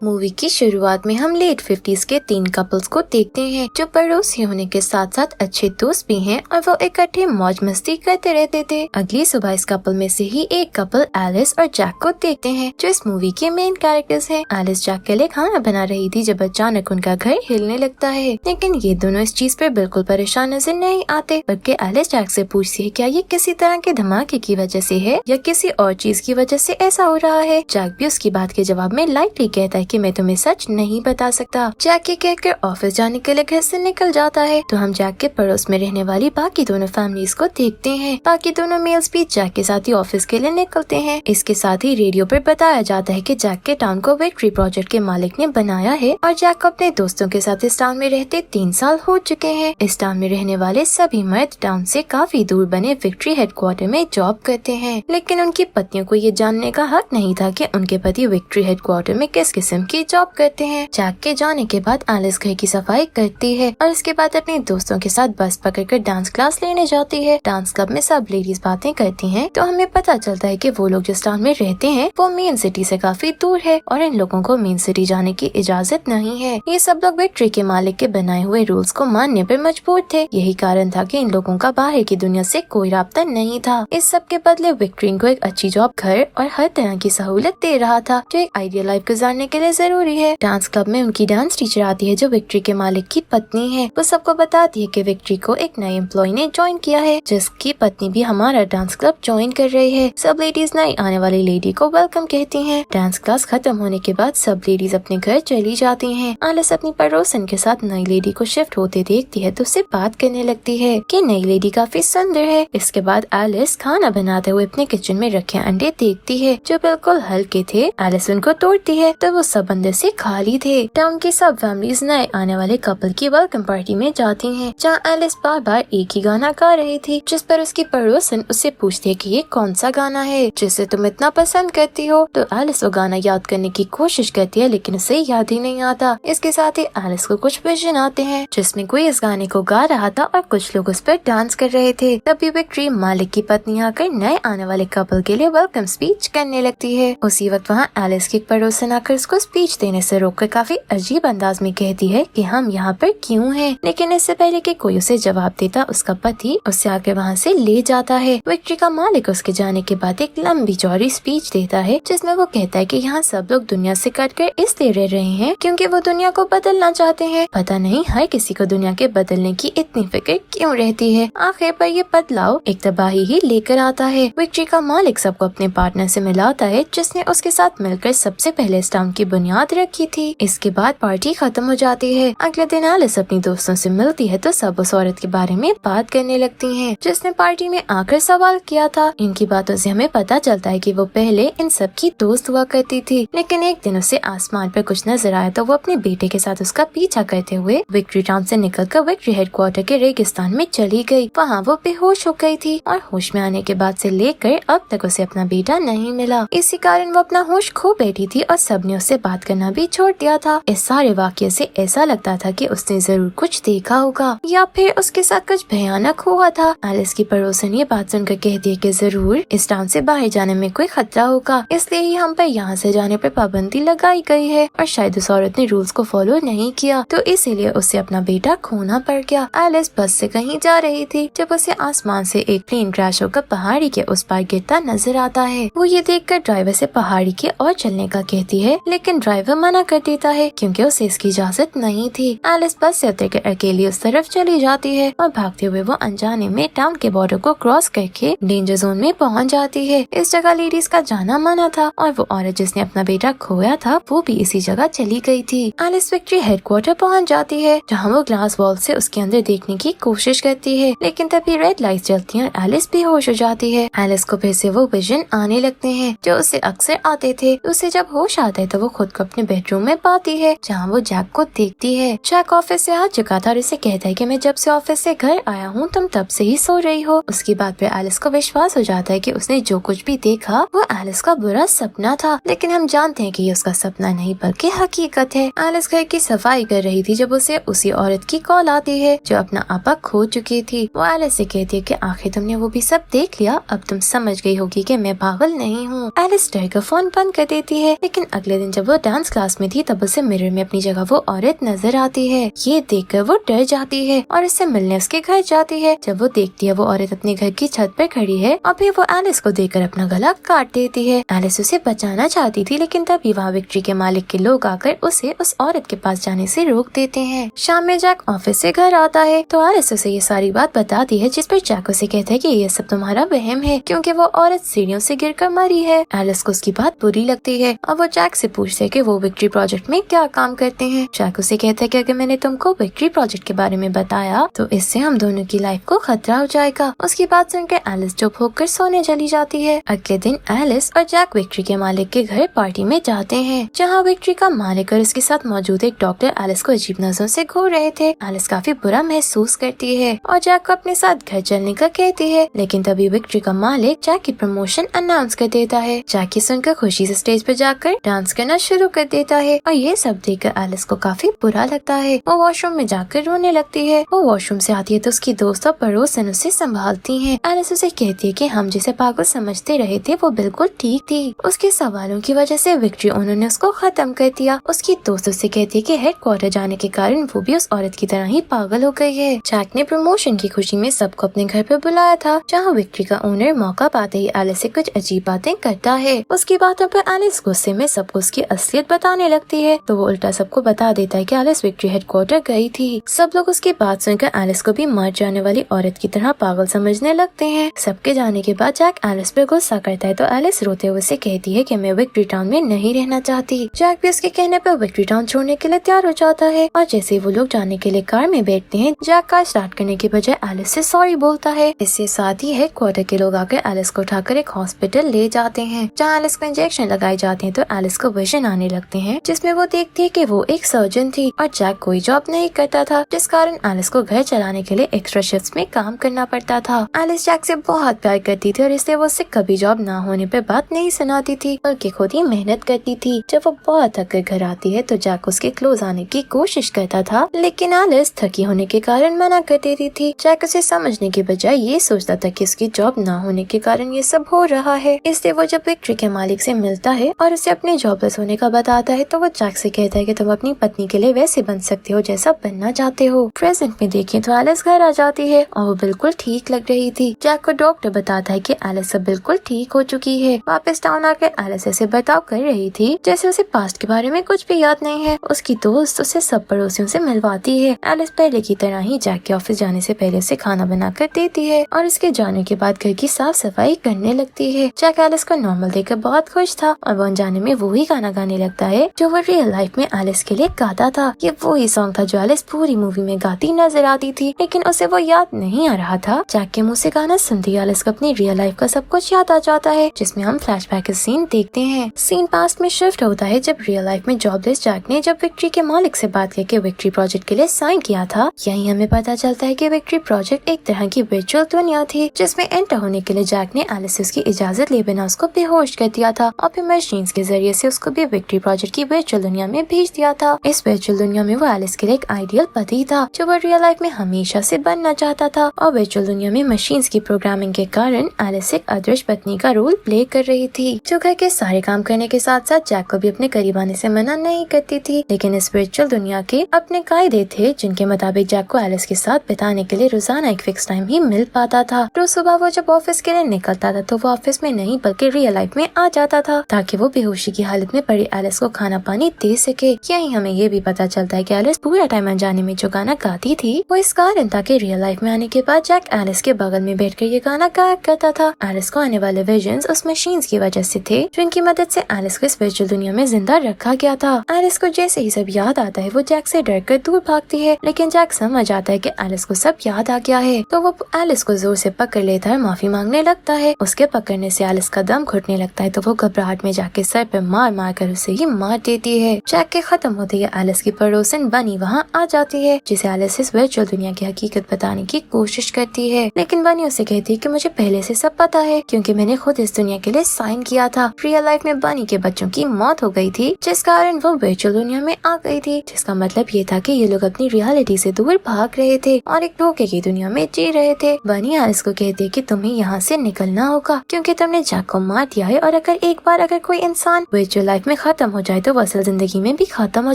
Movie की शुरुआत में हम लेट 50s के 3 कपल्स को देखते हैं जो पड़ोसी होने के साथ साथ अच्छे दोस्त भी हैं और वो इकट्ठे मौज मस्ती करते रहते थे। अगली सुबह इस कपल में से ही एक कपल एलिस और जैक को देखते हैं जो इस मूवी के मेन कैरेक्टर्स हैं। एलिस जैक के लिए खाना बना रही थी जब अचानक उनका घर हिलने लगता है, लेकिन ये दोनों इस चीज पर बिल्कुल परेशान नजर नहीं आते, बल्कि एलिस जैक से पूछती है क्या ये किसी तरह के धमाके की वजह से है या किसी और चीज की वजह से ऐसा हो रहा है। जैक भी उसकी बात के जवाब में लाइटली कहता है कि मैं तुम्हें सच नहीं बता सकता। जैक ये कहकर ऑफिस जाने के लिए घर से निकल जाता है। तो हम जैक के पड़ोस में रहने वाली बाकी दोनों फैमिलीज को देखते हैं। बाकी दोनों मेल्स भी जैक के साथ ही ऑफिस के लिए निकलते हैं। इसके साथ ही रेडियो पर बताया जाता है कि जैक के टाउन को विक्ट्री प्रोजेक्ट के मालिक ने बनाया है और जैक को अपने दोस्तों के साथ इस टाउन में रहते 3 साल हो चुके हैं। इस टाउन में रहने वाले सभी मर्द टाउन से काफी दूर बने विक्ट्री हेडक्वार्टर में जॉब करते हैं, लेकिन उनकी पत्नियों को ये जानने का हक नहीं था कि उनके पति विक्ट्री हेडक्वार्टर में किस किस्म की जॉब करते हैं। जैक के जाने के बाद एलिस घर की सफाई करती है और इसके बाद अपने दोस्तों के साथ बस पकड़कर डांस क्लास लेने जाती है। डांस क्लब में सब लेडीज बातें करती हैं, तो हमें पता चलता है कि वो लोग जिस टाउन में रहते हैं वो मेन सिटी से काफी दूर है और इन लोगों को मेन सिटी जाने की इजाजत नहीं है। ये सब लोग विक्ट्री के मालिक के बनाए हुए रूल्स को मानने पर मजबूर थे। यही कारण था कि इन लोगों का बाहर की दुनिया से कोई राब्ता नहीं था। इस सब के बदले विक्ट्री को एक अच्छी जॉब, घर और हर तरह की सहूलत दे रहा था जो एक आइडियल लाइफ गुजारने के लिए जरूरी है। डांस क्लब में उनकी डांस टीचर आती है जो विक्ट्री के मालिक की पत्नी है। वो सबको बताती है कि विक्ट्री को एक नए एम्प्लॉय ने ज्वाइन किया है जिसकी पत्नी भी हमारा डांस क्लब ज्वाइन कर रही है। सब लेडीज नई आने वाली लेडी को वेलकम कहती हैं। डांस क्लास खत्म होने के बाद सब लेडीज अपने घर चली जाती हैं। एलिस अपनी पड़ोसन के साथ नई लेडी को शिफ्ट होते देखती है तो उससे बात करने लगती है कि नई लेडी काफी सुंदर है। इसके बाद एलिस खाना बनाते हुए अपने किचन में रखे अंडे देखती है जो बिल्कुल हल्के थे। एलिस उनको तोड़ती है तो वो सब अंदर से खाली थे। टाउन की सब फैमिलीज नए आने वाले कपल की वेलकम पार्टी में जाती हैं, जहाँ एलिस बार बार एक ही गाना गा रही थी, जिस पर उसकी पड़ोसन उससे पूछती है कि ये कौन सा गाना है जिसे तुम इतना पसंद करती हो। तो एलिस वो गाना याद करने की कोशिश करती है लेकिन उसे याद ही नहीं आता। इसके साथ ही एलिस को कुछ विजन आते हैं जिसमें कोई इस गाने को गा रहा था और कुछ लोग उस पर डांस कर रहे थे। तभी विक्ट्री मालिक की पत्नी आकर नए आने वाले कपल के लिए वेलकम स्पीच करने लगती है। उसी वक्त वहाँ एलिस की पड़ोसन आकर उसको स्पीच देने से रोककर काफी अजीब अंदाज में कहती है कि हम यहाँ पर क्यों हैं। लेकिन इससे पहले कि कोई उसे जवाब देता उसका पति उससे आकर वहाँ से ले जाता है। विक्ट्री का मालिक उसके जाने के बाद एक लंबी चौड़ी स्पीच देता है जिसमें वो कहता है कि यहाँ सब लोग दुनिया से कटकर इसलिए रह रहे हैं क्योंकि वो दुनिया को बदलना चाहते हैं। पता नहीं हर किसी को दुनिया के बदलने की इतनी फिक्र क्यों रहती है। आखिर पर ये बदलाव एक तबाही ही लेकर आता है। विक्ट्री का मालिक सबको अपने पार्टनर से मिलाता है जिसने उसके साथ मिलकर सबसे पहले इस टाउन की बुनियाद रखी थी। इसके बाद पार्टी खत्म हो जाती है। अगले दिन एलिस अपनी दोस्तों से मिलती है तो सब उस औरत के बारे में बात करने लगती हैं जिसने पार्टी में आकर सवाल किया था। इनकी बातों से हमें पता चलता है कि वो पहले इन सब की दोस्त हुआ करती थी, लेकिन एक दिन उसे आसमान पर कुछ नजर आया तो वो अपने बेटे के साथ उसका पीछा करते हुए विक्ट्री टाउन से निकलकर विक्ट्री हेडक्वार्टर के रेगिस्तान में चली गई। वहाँ वो बेहोश हो गई थी और होश में आने के बाद से लेकर अब तक उसे अपना बेटा नहीं मिला। इसी कारण वो अपना होश खो बैठी थी और सबने उससे बात करना भी छोड़ दिया था। इस सारे वाकये से ऐसा लगता था कि उसने जरूर कुछ देखा होगा या फिर उसके साथ कुछ भयानक हुआ था। एलिस की पड़ोसन ये बात सुनकर कहती है कि जरूर इस टाउन से बाहर जाने में कोई खतरा होगा, इसलिए ही हम पर यहाँ से जाने पर पाबंदी लगाई गई है और शायद उस औरत ने रूल्स को फॉलो नहीं किया तो इसीलिए उसे अपना बेटा खोना पड़ गया। एलिस बस से कहीं जा रही थी जब उसे आसमान से एक प्लेन क्रैश होकर पहाड़ी के उस पार गिरता नजर आता है। वो ये देखकर ड्राइवर से पहाड़ी के और चलने का कहती है, लेकिन ड्राइवर मना कर देता है क्योंकि उसे इसकी इजाजत नहीं थी। एलिस बस से उतरकर अकेली उस तरफ चली जाती है और भागते हुए वो अनजाने में टाउन के बॉर्डर को क्रॉस करके डेंजर जोन में पहुंच जाती है। इस जगह लेडीज का जाना माना था और वो औरत जिसने अपना बेटा खोया था वो भी इसी जगह चली गई थी। एलिस विक्ट्री हेडक्वार्टर पहुंच जाती है जहाँ वो ग्लास वॉल से उसके अंदर देखने की कोशिश करती है, लेकिन तभी रेड लाइट जलती है और एलिस बेहोश हो जाती है। एलिस को फिर से वो विजन आने लगते हैं जो उसे अक्सर आते थे। उसे जब होश आता है तो वो खुद को अपने बेडरूम में पाती है जहाँ वो जैक को देखती है। जैक ऑफिस से आ चुका था और उसे कहता है कि मैं जब से ऑफिस से घर आया हूँ तुम तब से ही सो रही हो। उसकी बात पे एलिस को विश्वास हो जाता है कि उसने जो कुछ भी देखा वो एलिस का बुरा सपना था, लेकिन हम जानते हैं कि ये उसका सपना नहीं बल्कि हकीकत है। एलिस घर की सफाई कर रही थी जब उसे उसी औरत की कॉल आती है जो अपना आपा खो चुकी थी। वो एलिस से कहती है कि आखिर तुमने वो भी सब देख लिया, अब तुम समझ गई होगी कि मैं पागल नहीं हूँ। एलिस डर कर फोन बंद कर देती है, लेकिन अगले दिन जब वो डांस क्लास में थी तब उसे मिरर में अपनी जगह वो औरत नजर आती है। ये देखकर वो डर जाती है और उससे मिलने उसके घर जाती है। जब वो देखती है वो औरत अपने घर की छत पर खड़ी है और फिर वो एलिस को देखकर अपना गला काट देती है। एलिस उसे बचाना चाहती थी लेकिन तभी वहाँ विक्ट्री के मालिक के लोग आकर उसे उस औरत के पास जाने से रोक देते हैं। शाम में जैक ऑफिस से घर आता है तो एलिस उसे ये सारी बात बताती है, जिस पर जैक उसे कहता है कि ये सब तुम्हारा वहम है क्योंकि वो औरत सीढ़ियों से गिरकर मरी है। एलिस को उसकी बात बुरी लगती है और वो जैक से पूछते है कि वो विक्ट्री प्रोजेक्ट में क्या काम करते हैं। जैक उसे कहता है कि अगर मैंने तुमको विक्ट्री प्रोजेक्ट के बारे में बताया तो इससे हम दोनों की लाइफ को खतरा हो जाएगा। उसकी बात सुनकर एलिस चुप होकर सोने चली जाती है। अगले दिन एलिस और जैक विक्ट्री के मालिक के घर पार्टी में जाते हैं, जहाँ विक्ट्री का मालिक और उसके साथ मौजूद एक डॉक्टर एलिस को अजीब नजरों से घूर रहे थे। एलिस काफी बुरा महसूस करती है और जैक को अपने साथ घर चलने का कहती है, लेकिन तभी विक्ट्री का मालिक जैक की प्रमोशन अनाउंस कर देता है। जैक की सुनकर खुशी से स्टेज पर जाकर डांस करना शुरू कर देता है और ये सब देखकर एलिस को काफी बुरा लगता है। वो वॉशरूम में जाकर रोने लगती है। वो वॉशरूम से आती है तो उसकी दोस्त और पड़ोसन उसे संभालती हैं। एलिस उसे कहती है कि हम जिसे पागल समझते रहे थे वो बिल्कुल ठीक थी। उसके सवालों की वजह से विक्ट्री उन्होंने उसको खत्म कर दिया। उसकी दोस्त उससे कहती है कि हेडक्वार्टर जाने के कारण वो भी उस औरत की तरह ही पागल हो गई है। जैक ने प्रमोशन की खुशी में सबको अपने घर पे बुलाया था, जहाँ विक्ट्री का ओनर मौका पाते ही एलिस से कुछ अजीब बातें करता है। उसकी बातों पर एलिस गुस्से में सबको उसकी असलियत बताने लगती है तो वो उल्टा सबको बता देता है कि एलिस विक्ट्री हेडक्वार्टर गई थी। सब लोग उसकी बात सुनकर एलिस को भी मर जाने वाली औरत की तरह पागल समझने लगते हैं। सबके जाने के बाद जैक एलिस पर गुस्सा करता है तो एलिस रोते हुए उसे कहती है कि मैं विक्ट्री टाउन में नहीं रहना चाहती। जैक भी उसके कहने पर विक्ट्री टाउन छोड़ने के लिए तैयार हो जाता है और जैसे ही वो लोग जाने के लिए कार में बैठते हैं, जैक कार स्टार्ट करने के बजाय एलिस से सॉरी बोलता है। इससे साथ ही हेडक्वार्टर के लोग आकर एलिस को उठाकर एक हॉस्पिटल ले जाते हैं, जहाँ एलिस को इंजेक्शन लगाए जाते हैं तो एलिस को विजन आने लगते हैं, जिसमें वो देखती है कि वो एक सर्जन थी और जैक कोई जॉब नहीं करता था, जिस कारण एलिस को घर चलाने के लिए एक्स्ट्रा शिफ्ट्स में काम करना पड़ता था। एलिस जैक से बहुत प्यार करती थी और इसलिए वो उससे कभी जॉब ना होने पर बात नहीं सुनाती थी, बल्कि खुद ही मेहनत करती थी। जब वो बहुत थक कर घर आती है तो जैक उसके क्लोज आने की कोशिश करता था, लेकिन एलिस थकी होने के कारण मना कर देती थी। जैक उसे समझने के बजाय ये सोचता था कि उसकी जॉब ना होने के कारण ये सब हो रहा है। इसलिए वो जब विक्ट्री के मालिक से मिलता है और उसे अपने जॉबलेस होने का बताता है तो वो जैक से कहता है कि तुम अपनी पत्नी के लिए वैसे बन सकते हो जैसा बनना चाहते हो। प्रेजेंट में देखें तो एलिस घर आ जाती है और वो बिल्कुल ठीक लग रही थी। जैक को डॉक्टर बताता है कि एलिस अब बिल्कुल ठीक हो चुकी है। वापस टाउन आकर एलिस ऐसे बर्ताव कर रही थी जैसे उसे पास्ट के बारे में कुछ भी याद नहीं है। उसकी दोस्त उसे सब पड़ोसियों से मिलवाती है। एलिस पहले की तरह ही जैक के ऑफिस जाने से पहले उसे खाना बनाकर देती है और इसके जाने के बाद घर की साफ सफाई करने लगती है। जैक एलिस को नॉर्मल देखकर बहुत खुश था और वो अनजाने में वही गाना गाने लगता है जो वो रियल लाइफ में एलिस के लिए गाता था। ये वही सॉन्ग था जो एलिस पूरी मूवी में गाती नजर आती थी, लेकिन उसे वो याद नहीं आ रहा था। जैक के मुंह से गाना सुनते ही एलिस को अपनी रियल लाइफ का सब कुछ याद आ जाता है, जिसमें हम फ्लैशबैक का सीन देखते हैं। सीन पास्ट में शिफ्ट होता है जब रियल लाइफ में जॉबलेस जैक ने जब विक्ट्री के मालिक से बात करके विक्ट्री प्रोजेक्ट के लिए साइन किया था। यही हमें पता चलता है कि विक्ट्री प्रोजेक्ट एक तरह की वर्चुअल दुनिया थी, जिसमें एंटर होने के लिए जैक ने एलिस से उसकी इजाजत ले बिना उसको बेहोश कर दिया था और फिर मशीन के जरिए से उसको भी विक्ट्री प्रोजेक्ट की वर्चुअल दुनिया में भेज दिया था। इस वर्चुअल दुनिया में वो एलिस के लिए एक आइडियल पति था जो वो रियल लाइफ में हमेशा से बनना चाहता था, और वर्चुअल दुनिया में मशीन्स की प्रोग्रामिंग के कारण एलिस एक आदर्श पत्नी का रोल प्ले कर रही थी, जो घर के सारे काम करने के साथ साथ जैक को भी अपने करीब आने से मना नहीं करती थी। लेकिन इस वर्चुअल दुनिया के अपने कायदे थे, जिनके मुताबिक जैक को एलिस के साथ बिताने के लिए रोजाना एक फिक्स टाइम ही मिल पाता था। रोज सुबह वो जब ऑफिस के लिए निकलता था तो वो ऑफिस में नहीं बल्कि रियल लाइफ में आ जाता था, ताकि वो बेहोशी की हालत में पड़ी एलिस को खाना पानी दे सके। यही हमें ये भी पता चलता है कि एलिस पूरा टाइम अनजाने में जो गाना गाती थी वो इस कारण था कि रियल लाइफ में आने के बाद जैक एलिस के बगल में बैठकर ये गाना गाया करता था। एलिस को आने वाले विजन्स उस मशीन्स की वजह से थे, जिनकी मदद से एलिस को इस वर्चुअल दुनिया में जिंदा रखा गया था। एलिस को जैसे ही सब याद आता है वो जैक से डरकर दूर भागती है, लेकिन जैक समझ आता है कि एलिस को सब याद आ गया है, तो वो एलिस को जोर से पकड़ लेता है, माफी मांगने लगता है। उसके पकड़ने से एलिस का दम घुटने लगता है तो वो घबराहट में जैक के सर पे मार मार कर उसे ही मार देती है। जैक के खत्म होते ही एलिस की पड़ोसन बनी वहाँ आ जाती है, जिसे एलिस इस वर्चुअल दुनिया की हकीकत बताने की कोशिश करती है, लेकिन बनी उसे कहती है कि मुझे पहले से सब पता है क्योंकि मैंने खुद इस दुनिया के लिए साइन किया था। रियल लाइफ में बनी के बच्चों की मौत हो गई थी, जिस कारण वो वर्चुअल दुनिया में आ गई थी, जिसका मतलब ये था कि ये लोग अपनी रियलिटी से दूर भाग रहे थे और एक धोखे की दुनिया में जी रहे थे। बनी एलिस को कहती है कि तुम्हें यहाँ से निकलना होगा क्योंकि तुमने जैक को मार दिया है, और अगर एक बार कोई इंसान वर्चुअल लाइफ में खत्म हो जाए तो वो असल जिंदगी में भी खत्म हो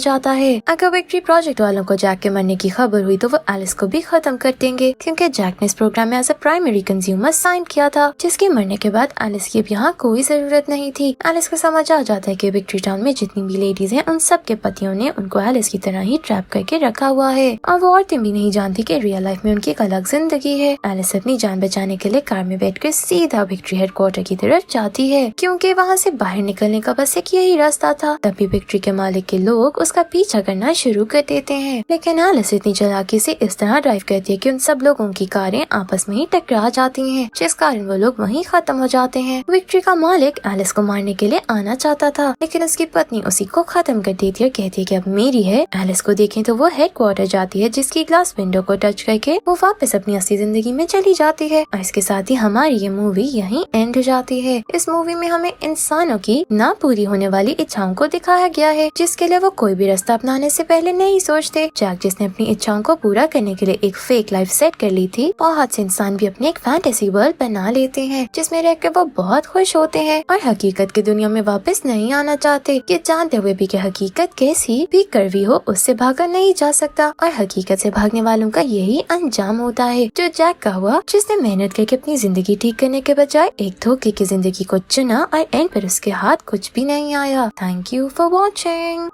जाता है। अगर विक्ट्री प्रोजेक्ट वालों को जैक के मरने की खबर हुई तो वो एलिस को भी खत्म कर देंगे, क्योंकि जैक ने इस प्रोग्राम में as a primary consumer sign किया था, जिसके मरने के बाद एलिस की अब यहाँ कोई जरूरत नहीं थी। एलिस को समझ आ जाता है कि विक्ट्री टाउन में जितनी भी लेडीज हैं उन सब के पतियों ने उनको एलिस की तरह ही ट्रैप करके रखा हुआ है, और वो औरतें भी नहीं जानती कि रियल लाइफ में उनकी एक अलग जिंदगी है। एलिस अपनी जान बचाने के लिए कार में बैठकर सीधा विक्ट्री हेडक्वार्टर की तरफ जाती है, क्योंकि वहाँ से बाहर निकलने का बस एक यही रास्ता था। तभी विक्ट्री के मालिक के लोग उसका पीछा करना शुरू कर देते हैं, लेकिन एलिस इतनी चालाकी से इस तरह ड्राइव करती है कि उन सब लोगों की कारें आपस में ही टकरा जाती हैं, जिस कारण वो लोग वहीं खत्म हो जाते हैं। विक्ट्री का मालिक एलिस को मारने के लिए आना चाहता था, लेकिन उसकी पत्नी उसी को खत्म कर देती है और कहती है कि अब मेरी है। एलिस को देखें तो वो हेडक्वार्टर जाती है, जिसकी ग्लास विंडो को टच करके वो वापस अपनी असली जिंदगी में चली जाती है। और इसके साथ ही हमारी ये मूवी यहीं एंड हो जाती है। इस मूवी में हमें इंसानों की ना पूरी होने वाली इच्छाओं को दिखाया गया है, जिसके लिए वो कोई भी रास्ता अपनाने से पहले नहीं सोचते। जैक जिसने अपनी इच्छाओं को पूरा करने के लिए एक फेक लाइफ सेट कर ली थी, बहुत से इंसान भी अपने एक फैंटेसी वर्ल्ड बना लेते हैं, जिसमें रहकर वो बहुत खुश होते हैं और हकीकत की दुनिया में वापस नहीं आना चाहते, ये जानते हुए भी कि हकीकत कैसी भी कड़वी हो उससे भागा नहीं जा सकता, और हकीकत से भागने वालों का यही अंजाम होता है जो जैक का हुआ, जिसने मेहनत करके अपनी जिंदगी ठीक करने के बजाय एक धोखे की जिंदगी को चुना और एंड पर उसके हाथ कुछ भी नहीं आया। Thank you for watching.